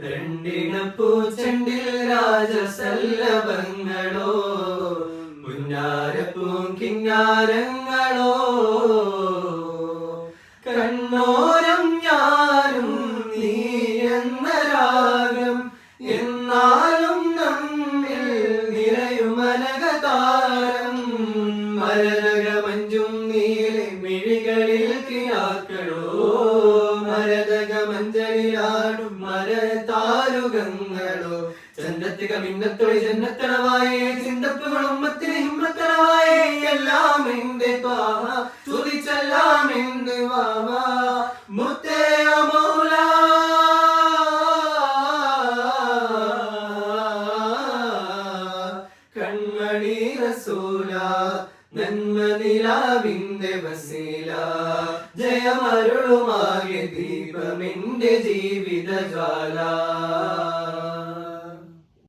രണ്ടിണപ്പൂച്ചെണ്ടിൽ രാജസല്ലഭങ്ങളോ പുന്നാരപ്പൂം കിന്നാരങ്ങളോ കണ്ണോരം ഞാനും നീ എന്ന രാഗം എന്നാലും നമ്മിൽ നിറയുമനകതാരം മരതകമഞ്ചും നീലെ മിഴികളിൽ കിനാക്കളോ മരതകമഞ്ചലിലാടും മരതാരുകങ്ങളോ ചന്തത്തിക മിന്നത്തൊളി ജന്നത്തണവായേ ചിന്തപ്പുകൾ ഉമ്മത്തിന് ഹിമ്മത്തണവായേ എല്ലാം എന്റെ ത്വാഹ തുതിച്ചെല്ലാം എന്ത് വാവ മുത്തേ മൗല കൺമണി റസൂല നന്മ നിലാവിന്റെ വസീല ജയമരുളുമാകിയ ദീപമെന്റെ ജീവിത ജ്വാല